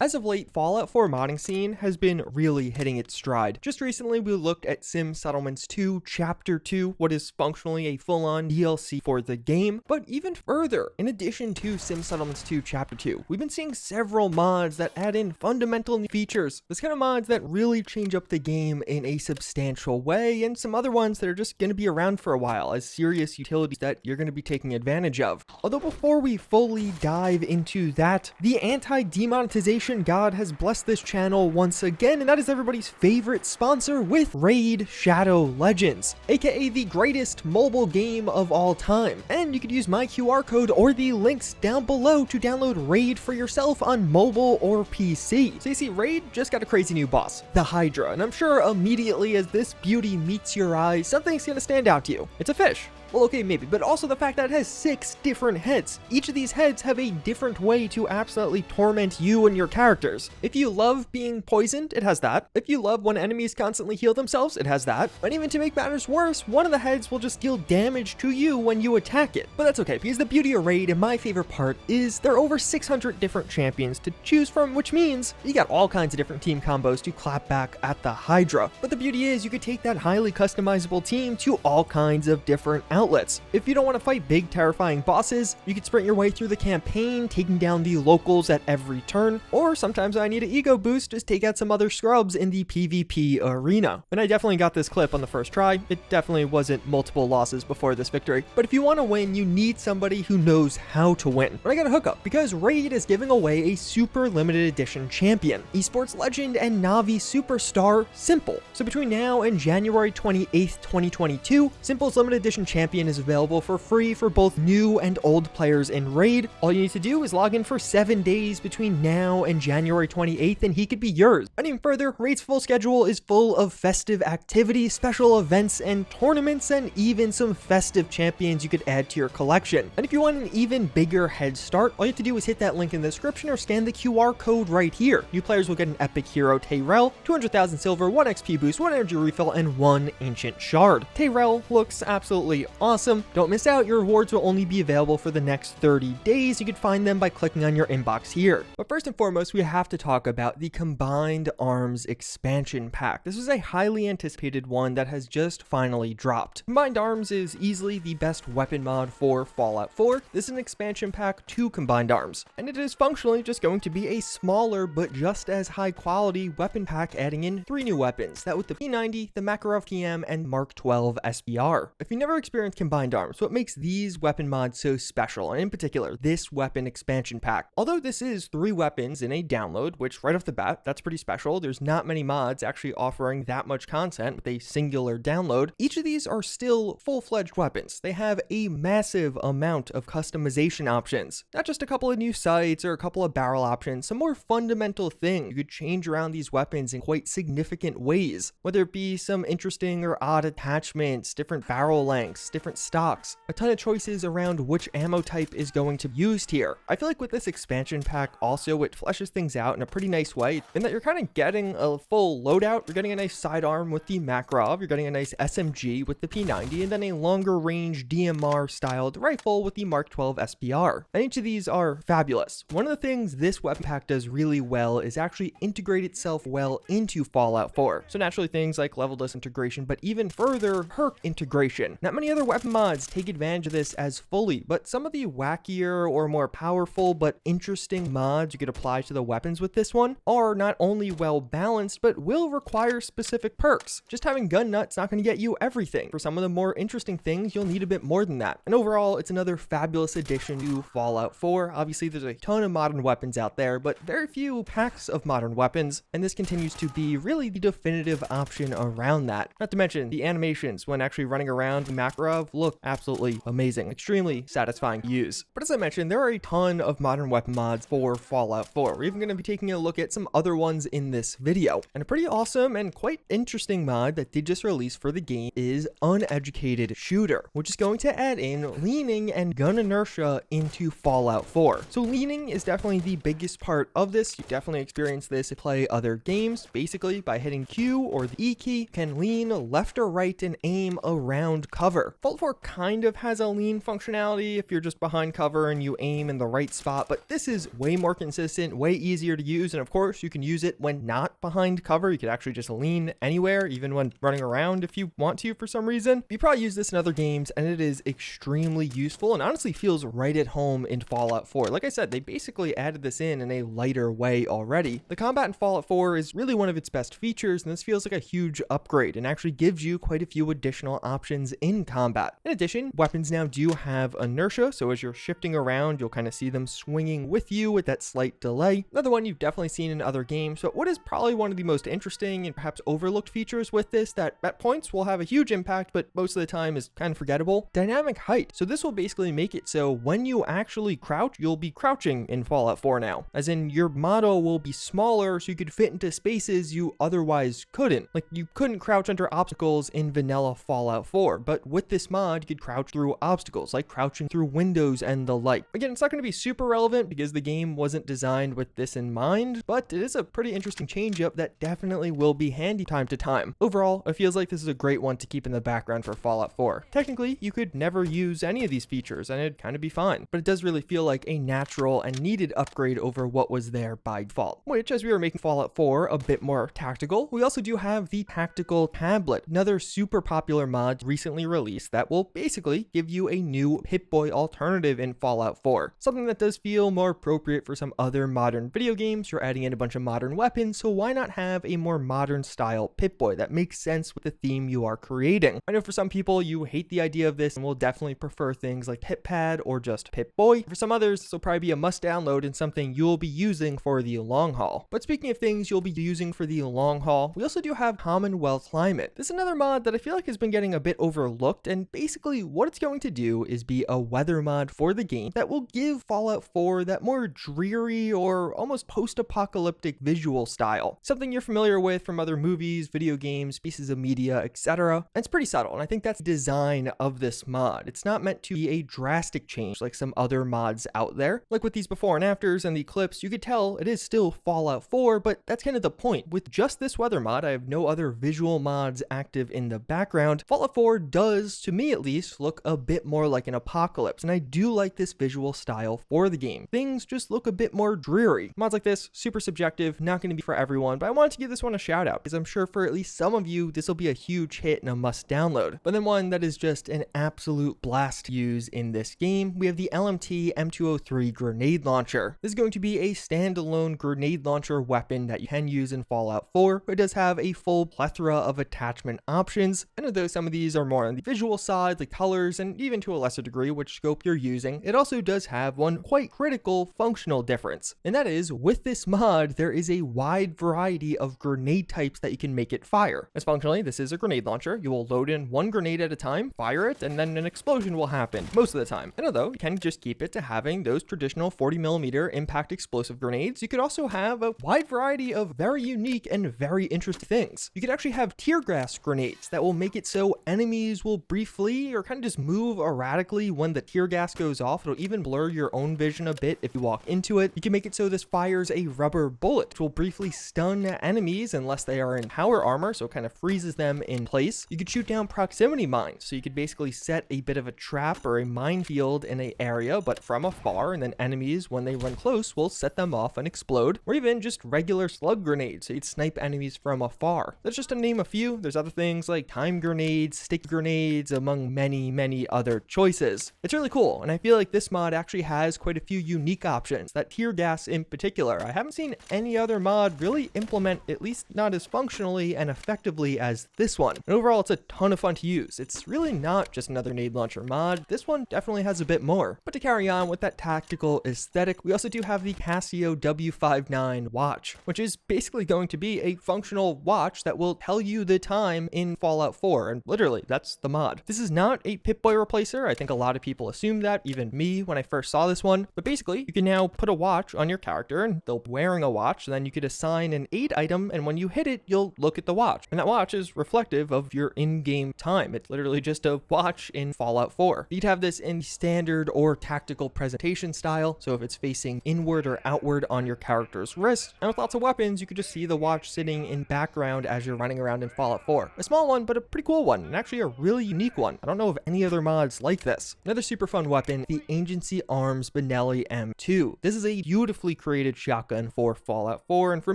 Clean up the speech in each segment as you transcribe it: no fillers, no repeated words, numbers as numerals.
As of late, Fallout 4 modding scene has been really hitting its stride. Just recently, we looked at Sim Settlements 2 Chapter 2, what is functionally a full-on DLC for the game. But even further, in addition to Sim Settlements 2 Chapter 2, we've been seeing several mods that add in fundamental new features. This kind of mods that really change up the game in a substantial way, and some other ones that are just going to be around for a while as serious utilities that you're going to be taking advantage of. Although before we fully dive into that, the anti-demonetization god has blessed this channel once again, and that is everybody's favorite sponsor with Raid Shadow Legends, aka the greatest mobile game of all time. And you could use my QR code or the links down below to download Raid for yourself on mobile or PC. So you see, Raid just got a crazy new boss, the Hydra, and I'm sure immediately as this beauty meets your eyes, something's gonna stand out to you. It's a fish. Well, okay, maybe, but also the fact that it has 6 different heads. Each of these heads have a different way to absolutely torment you and your characters. If you love being poisoned, it has that. If you love when enemies constantly heal themselves, it has that. And even to make matters worse, one of the heads will just deal damage to you when you attack it. But that's okay, because the beauty of Raid, and my favorite part, is there are over 600 different champions to choose from, which means you got all kinds of different team combos to clap back at the Hydra. But the beauty is you could take that highly customizable team to all kinds of different outlets. If you don't want to fight big, terrifying bosses, you can sprint your way through the campaign, taking down the locals at every turn, or sometimes I need an ego boost, just take out some other scrubs in the PvP arena. And I definitely got this clip on the first try. It definitely wasn't multiple losses before this victory. But if you want to win, you need somebody who knows how to win. But I got a hookup, because Raid is giving away a super limited edition champion, esports legend and Navi superstar Simple. So between now and January 28th, 2022, Simple's limited edition champion is available for free for both new and old players in Raid. All you need to do is log in for 7 days between now and January 28th and he could be yours. And even further, Raid's full schedule is full of festive activities, special events and tournaments, and even some festive champions you could add to your collection. And if you want an even bigger head start, all you have to do is hit that link in the description or scan the QR code right here. New players will get an epic hero Tyrell, 200,000 silver, 1 XP boost, 1 energy refill, and 1 ancient shard. Tyrell looks absolutely awesome. Don't miss out, your rewards will only be available for the next 30 days. You can find them by clicking on your inbox here. But first and foremost, we have to talk about the Combined Arms expansion pack. This was a highly anticipated one that has just finally dropped. Combined Arms is easily the best weapon mod for Fallout 4. This is an expansion pack to Combined Arms, and it is functionally just going to be a smaller but just as high quality weapon pack, adding in 3 new weapons, that with the P90, the Makarov TM, and Mark 12 SBR. If you never experienced Combined Arms, what makes these weapon mods so special, and in particular this weapon expansion pack? Although this is 3 weapons in a download, which right off the bat, that's pretty special. There's not many mods actually offering that much content with a singular download. Each of these are still full-fledged weapons. They have a massive amount of customization options, not just a couple of new sights or a couple of barrel options, some more fundamental things. You could change around these weapons in quite significant ways, whether it be some interesting or odd attachments, different barrel lengths, different stocks, a ton of choices around which ammo type is going to be used here. I feel like with this expansion pack also, it fleshes things out in a pretty nice way in that you're kind of getting a full loadout. You're getting a nice sidearm with the Makarov, you're getting a nice SMG with the P90, and then a longer range DMR styled rifle with the Mark 12 SBR. And each of these are fabulous. One of the things this weapon pack does really well is actually integrate itself well into Fallout 4. So naturally things like level disintegration, but even further perk integration. Not many other weapon mods take advantage of this as fully, but some of the wackier or more powerful but interesting mods you could apply to the weapons with this one are not only well balanced, but will require specific perks. Just having gun nut's not going to get you everything. For some of the more interesting things, you'll need a bit more than that. And overall, it's another fabulous addition to Fallout 4. Obviously, there's a ton of modern weapons out there, but very few packs of modern weapons, and this continues to be really the definitive option around that. Not to mention, the animations when actually running around Makarov look absolutely amazing, extremely satisfying to use. But as I mentioned, there are a ton of modern weapon mods for Fallout 4. We're even going to be taking a look at some other ones in this video. And a pretty awesome and quite interesting mod that did just release for the game is Uneducated Shoter, which is going to add in leaning and gun inertia into Fallout 4. So leaning is definitely the biggest part of this. You definitely experience this to play other games. Basically, by hitting Q or the E key, can lean left or right and aim around cover. Fallout 4 kind of has a lean functionality if you're just behind cover and you aim in the right spot, but this is way more consistent, way easier to use, and of course you can use it when not behind cover. You could actually just lean anywhere, even when running around if you want to for some reason. You probably use this in other games, and it is extremely useful and honestly feels right at home in Fallout 4. Like I said, they basically added this in a lighter way already. The combat in Fallout 4 is really one of its best features, and this feels like a huge upgrade and actually gives you quite a few additional options in combat. In addition, weapons now do have inertia, so as you're shifting around, you'll kind of see them swinging with you with that slight delay. Another one you've definitely seen in other games, but what is probably one of the most interesting and perhaps overlooked features with this that at points will have a huge impact, but most of the time is kind of forgettable: dynamic height. So this will basically make it so when you actually crouch, you'll be crouching in Fallout 4 now, as in your model will be smaller so you could fit into spaces you otherwise couldn't. Like, you couldn't crouch under obstacles in vanilla Fallout 4, but with this mod, you could crouch through obstacles, like crouching through windows and the like. Again, it's not going to be super relevant because the game wasn't designed with this in mind, but it is a pretty interesting change up that definitely will be handy time to time. Overall, it feels like this is a great one to keep in the background for Fallout 4. Technically, you could never use any of these features and it'd kind of be fine, but it does really feel like a natural and needed upgrade over what was there by default. Which, as we were making Fallout 4 a bit more tactical, we also do have the Tactical Tablet, another super popular mod recently released that will basically give you a new Pip-Boy alternative in Fallout 4. Something that does feel more appropriate for some other modern video games. You're adding in a bunch of modern weapons, so why not have a more modern style Pip-Boy that makes sense with the theme you are creating? I know for some people you hate the idea of this and will definitely prefer things like Pip-Pad or just Pip-Boy. For some others, this will probably be a must download and something you'll be using for the long haul. But speaking of things you'll be using for the long haul, we also do have Commonwealth Climate. This is another mod that I feel like has been getting a bit overlooked, and basically what it's going to do is be a weather mod for the game that will give Fallout 4 that more dreary or almost post-apocalyptic visual style. Something you're familiar with from other movies, video games, pieces of media, etc. And it's pretty subtle, and I think that's the design of this mod. It's not meant to be a drastic change like some other mods out there. Like with these before and afters and the clips, you could tell it is still Fallout 4, but that's kind of the point. With just this weather mod, I have no other visual mods active in the background. Fallout 4 does, to me at least, look a bit more like an apocalypse, and I do like this visual style for the game. Things just look a bit more dreary. Mods like this, super subjective, not going to be for everyone, but I wanted to give this one a shout out because I'm sure for at least some of you, this will be a huge hit and a must download. But then one that is just an absolute blast to use in this game, we have the LMT M203 grenade launcher. This is going to be a standalone grenade launcher weapon that you can use in Fallout 4, but it does have a full plethora of attachment options, and although some of these are more on the visual side, like colors, and even to a lesser degree which scope you're using, it also does have one quite critical functional difference, and that is, with this mod, there is a wide variety of grenade types that you can make it fire. As functionally, this is a grenade launcher. You will load in one grenade at a time, fire it, and then an explosion will happen most of the time. And although you can just keep it to having those traditional 40mm impact explosive grenades, you could also have a wide variety of very unique and very interesting things. You could actually have tear gas grenades that will make it so enemies will briefly or kind of just move erratically when the tear gas goes off. It'll even blur your own vision a bit if you walk into it. You can make it so this fires a rubber bullet, which will briefly stun enemies unless they are in power armor, so it kind of freezes them in place. You could shoot down proximity mines, so you could basically set a bit of a trap or a minefield in an area, but from afar, and then enemies, when they run close, will set them off and explode. Or even just regular slug grenades, so you'd snipe enemies from afar. That's just to name a few. There's other things like time grenades, stick grenades, among many other choices. It's really cool, and I feel like this mod actually has quite a few unique options. That tear gas in particular, I haven't seen any other mod really implement, at least not as functionally and effectively as this one. And overall, it's a ton of fun to use. It's really not just another nade launcher mod. This one definitely has a bit more. But to carry on with that tactical aesthetic, we also do have the Casio W59 watch, which is basically going to be a functional watch that will tell you the time in Fallout 4, and literally, that's the mod. This is not a Pip-Boy replacer. I think a lot of people assumed that, even me when I first saw this one, but basically, you can now put a watch on your character, and they'll be wearing a watch, and then you could assign an aid item, and when you hit it, you'll look at the watch, and that watch is reflective of your in-game time. It's literally just a watch in Fallout 4. You'd have this in standard or tactical presentation style, so if it's facing inward or outward on your character's wrist, and with lots of weapons, you could just see the watch sitting in background as you're running around in Fallout 4. A small one, but a pretty cool one, and actually a really unique one. I don't know of any other mods like this. Another super fun weapon, the Agency Arms Benelli M2. This is a beautifully newly created shotgun for Fallout 4, and for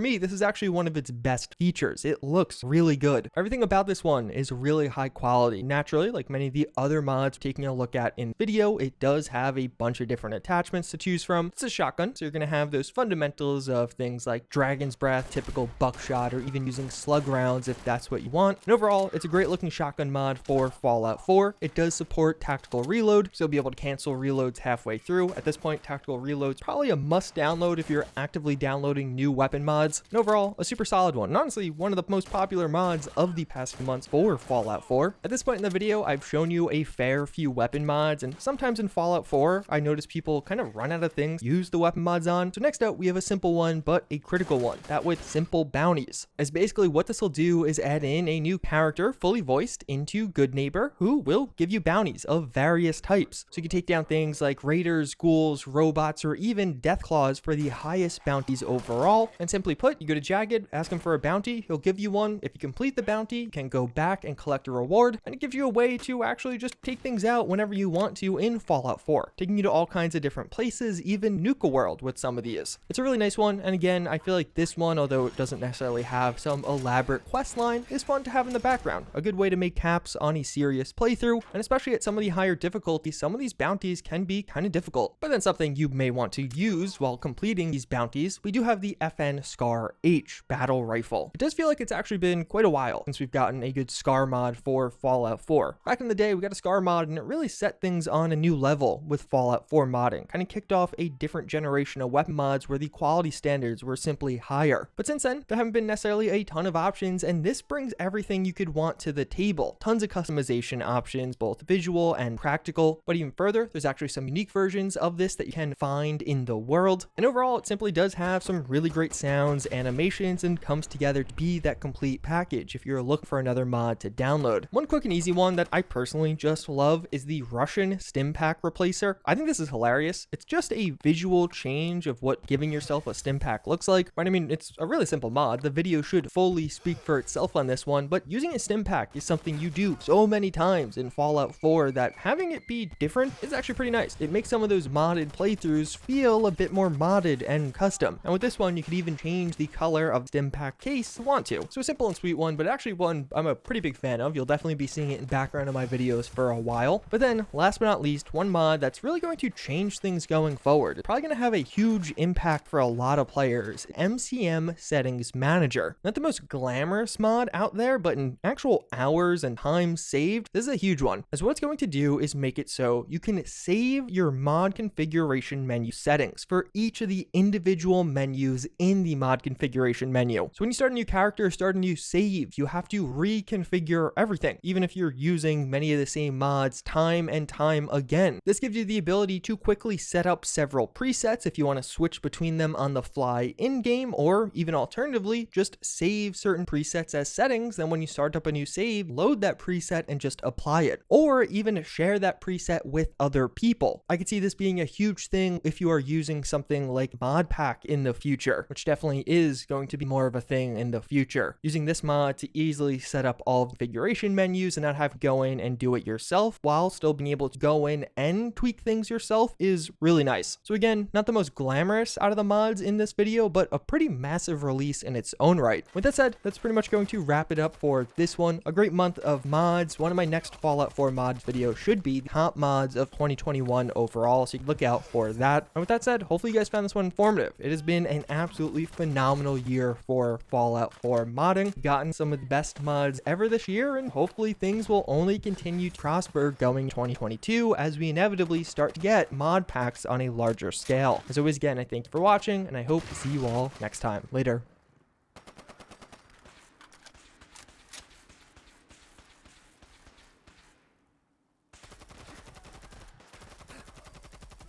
me, this is actually one of its best features. It looks really good. Everything about this one is really high quality. Naturally, like many of the other mods taking a look at in video, it does have a bunch of different attachments to choose from. It's a shotgun, so you're going to have those fundamentals of things like Dragon's Breath, typical buckshot, or even using slug rounds if that's what you want. And overall, it's a great looking shotgun mod for Fallout 4. It does support tactical reload, so you'll be able to cancel reloads halfway through. At this point, tactical reload's probably a must download if you're actively downloading new weapon mods. And overall, a super solid one. And honestly, one of the most popular mods of the past few months for Fallout 4. At this point in the video, I've shown you a fair few weapon mods, and sometimes in Fallout 4, I notice people kind of run out of things to use the weapon mods on. So next up, we have a simple one, but a critical one, that with simple bounties. As basically what this will do is add in a new character fully voiced into Good Neighbor who will give you bounties of various types. So you can take down things like raiders, ghouls, robots, or even deathclaws for the highest bounties overall. And simply put, you go to Jagged, ask him for a bounty, he'll give you one. If you complete the bounty, you can go back and collect a reward, and it gives you a way to actually just take things out whenever you want to in Fallout 4, taking you to all kinds of different places, even Nuka World with some of these. It's a really nice one, and again, I feel like this one, although it doesn't necessarily have some elaborate quest line, is fun to have in the background. A good way to make caps on a serious playthrough, and especially at some of the higher difficulties, some of these bounties can be kind of difficult. But then something you may want to use while completing these bounties, we do have the FN Scar H battle rifle. It does feel like it's actually been quite a while since we've gotten a good Scar mod for Fallout 4. Back in the day, we got a Scar mod, and it really set things on a new level with Fallout 4 modding. Kind of kicked off a different generation of weapon mods where the quality standards were simply higher. But since then, there haven't been necessarily a ton of options, and this brings everything you could want to the table. Tons of customization options, both visual and practical. But even further, there's actually some unique versions of this that you can find in the world. And overall, it simply does have some really great sounds, animations, and comes together to be that complete package if you're looking for another mod to download. One quick and easy one that I personally just love is the Russian Stimpack Replacer. I think this is hilarious. It's just a visual change of what giving yourself a Stimpack looks like. But I mean, it's a really simple mod. The video should fully speak for itself on this one, but using a Stimpack is something you do so many times in Fallout 4 that having it be different is actually pretty nice. It makes some of those modded playthroughs feel a bit more modded and custom. And with this one, you could even change the color of the Stimpack case if you want to. So a simple and sweet one, but actually one I'm a pretty big fan of. You'll definitely be seeing it in the background of my videos for a while. But then, last but not least, one mod that's really going to change things going forward. It's probably going to have a huge impact for a lot of players. MCM Settings Manager. Not the most glamorous mod out there, but in actual hours and time saved, this is a huge one. As what it's going to do is make it so you can save your mod configuration menu settings for each of the individual menus in the mod configuration menu. So when you start a new character, start a new save, you have to reconfigure everything, even if you're using many of the same mods time and time again. This gives you the ability to quickly set up several presets if you want to switch between them on the fly in-game, or even alternatively, just save certain presets as settings, then when you start up a new save, load that preset and just apply it, or even share that preset with other people. I could see this being a huge thing if you are using something like Mod Pack in the future, which definitely is going to be more of a thing in the future. Using this mod to easily set up all the configuration menus and not have to go in and do it yourself while still being able to go in and tweak things yourself is really nice. So again, not the most glamorous out of the mods in this video, but a pretty massive release in its own right. With that said, that's pretty much going to wrap it up for this one. A great month of mods. One of my next Fallout 4 mods video should be the top mods of 2021 overall, so you can look out for that. And with that said, hopefully you guys found this one informative. It has been an absolutely phenomenal year for Fallout 4 modding. We've gotten some of the best mods ever this year, and hopefully things will only continue to prosper going 2022 as we inevitably start to get mod packs on a larger scale. As always, again, I thank you for watching, and I hope to see you all next time. Later.